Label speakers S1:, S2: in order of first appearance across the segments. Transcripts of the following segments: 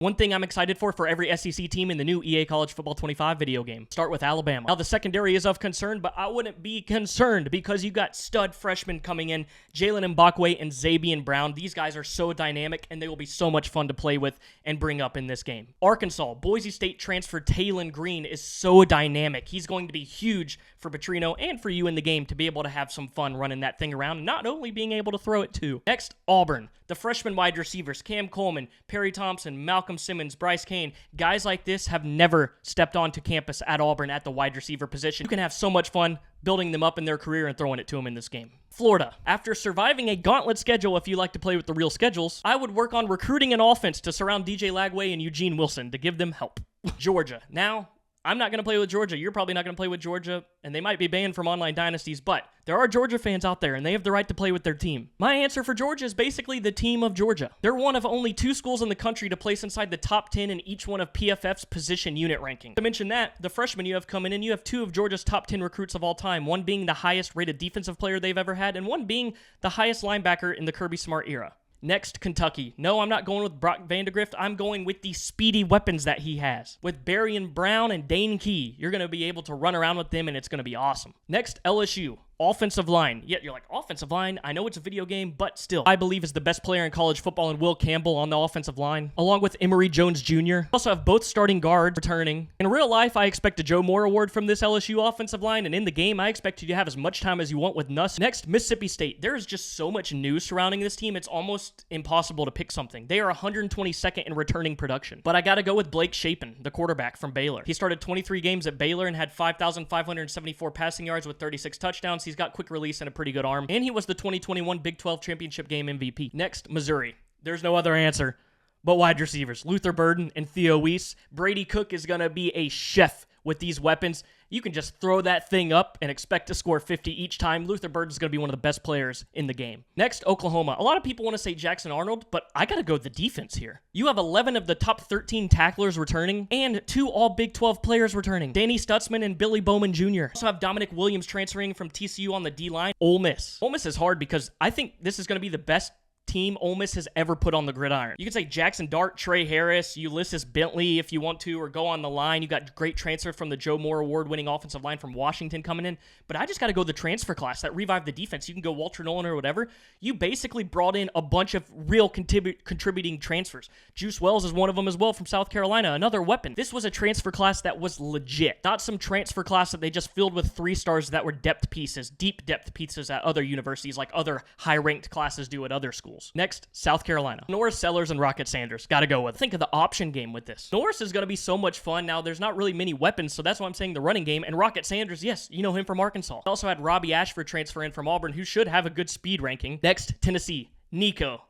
S1: One thing I'm excited for every SEC team in the new EA College Football 25 video game. Start with Alabama. Now, the secondary is of concern, but I wouldn't be concerned because you got stud freshmen coming in, Jalen Mbakwe and Zabian Brown. These guys are so dynamic, and they will be so much fun to play with and bring up in this game. Arkansas, Boise State transfer Taylon Green is so dynamic. He's going to be huge for Petrino and for you in the game to be able to have some fun running that thing around, and not only being able to throw it too. Next, Auburn. The freshman wide receivers, Cam Coleman, Perry Thompson, Malcolm Simmons, Bryce Kane, guys like this have never stepped onto campus at Auburn at the wide receiver position. You can have so much fun building them up in their career and throwing it to them in this game. Florida. After surviving a gauntlet schedule, if you like to play with the real schedules, I would work on recruiting an offense to surround DJ Lagway and Eugene Wilson to give them help. Georgia. Now, I'm not going to play with Georgia. You're probably not going to play with Georgia, and they might be banned from online dynasties, but there are Georgia fans out there, and they have the right to play with their team. My answer for Georgia is basically the team of Georgia. They're one of only 2 schools in the country to place inside the top 10 in each one of PFF's position unit ranking. To mention that, the freshmen you have coming in, you have 2 of Georgia's top 10 recruits of all time, one being the highest rated defensive player they've ever had, and one being the highest linebacker in the Kirby Smart era. Next, Kentucky. No, I'm not going with Brock Vandegrift. I'm going with the speedy weapons that he has. With Berrien Brown and Dane Key, you're going to be able to run around with them, and it's going to be awesome. Next, LSU. Offensive line. Yeah, you're like, offensive line? I know it's a video game, but still. I believe is the best player in college football, and Will Campbell on the offensive line, along with Emory Jones Jr. Also have both starting guards returning. In real life, I expect a Joe Moore Award from this LSU offensive line, and in the game, I expect you to have as much time as you want with Nuss. Next, Mississippi State. There is just so much news surrounding this team, it's almost impossible to pick something. They are 122nd in returning production. But I gotta go with Blake Shapen, the quarterback from Baylor. He started 23 games at Baylor and had 5,574 passing yards with 36 touchdowns. He's got quick release and a pretty good arm, and he was the 2021 Big 12 Championship Game MVP. Next, Missouri. There's no other answer but wide receivers. Luther Burden and Theo Weiss. Brady Cook is going to be a chef with these weapons. You can just throw that thing up and expect to score 50 each time. Luther Burden's going to be one of the best players in the game. Next, Oklahoma. A lot of people want to say Jackson Arnold, but I got to go with the defense here. You have 11 of the top 13 tacklers returning and 2 all Big 12 players returning. Danny Stutzman and Billy Bowman Jr. Also have Dominic Williams transferring from TCU on the D-line. Ole Miss. Ole Miss is hard because I think this is going to be the best team Ole Miss has ever put on the gridiron. You could say Jackson Dart, Trey Harris, Ulysses Bentley if you want to, or go on the line. You got great transfer from the Joe Moore Award-winning offensive line from Washington coming in, but I just got to go the transfer class that revived the defense. You can go Walter Nolan or whatever. You basically brought in a bunch of real contributing transfers. Juice Wells is one of them as well from South Carolina, another weapon. This was a transfer class that was legit, not some transfer class that they just filled with 3 stars that were depth pieces, deep depth pieces at other universities like other high-ranked classes do at other schools. Next, South Carolina. Norris Sellers and Rocket Sanders. Gotta go with. Think of the option game with this. Norris is gonna be so much fun. Now, there's not really many weapons, so that's why I'm saying the running game. And Rocket Sanders, yes, you know him from Arkansas. Also had Robbie Ashford transfer in from Auburn, who should have a good speed ranking. Next, Tennessee. Nico.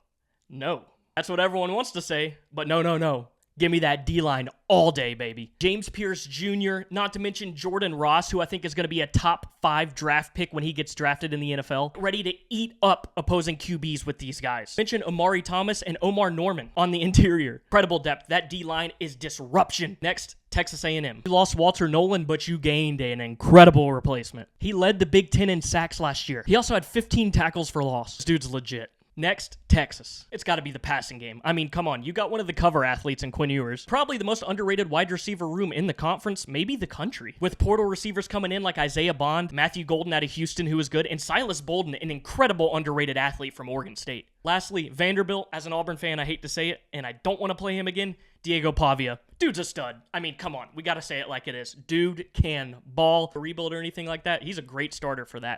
S1: No. That's what everyone wants to say, but no. Give me that D-line all day, baby. James Pierce Jr., not to mention Jordan Ross, who I think is going to be a top 5 draft pick when he gets drafted in the NFL. Ready to eat up opposing QBs with these guys. Mention Amari Thomas and Omar Norman on the interior. Incredible depth. That D-line is disruption. Next, Texas A&M. You lost Walter Nolan, but you gained an incredible replacement. He led the Big Ten in sacks last year. He also had 15 tackles for loss. This dude's legit. Next, Texas. It's got to be the passing game. I mean, come on. You got one of the cover athletes in Quinn Ewers. Probably the most underrated wide receiver room in the conference, maybe the country. With portal receivers coming in like Isaiah Bond, Matthew Golden out of Houston, who is good, and Silas Bolden, an incredible underrated athlete from Oregon State. Lastly, Vanderbilt. As an Auburn fan, I hate to say it, and I don't want to play him again. Diego Pavia. Dude's a stud. I mean, come on. We got to say it like it is. Dude can ball. A rebuild or anything like that. He's a great starter for that.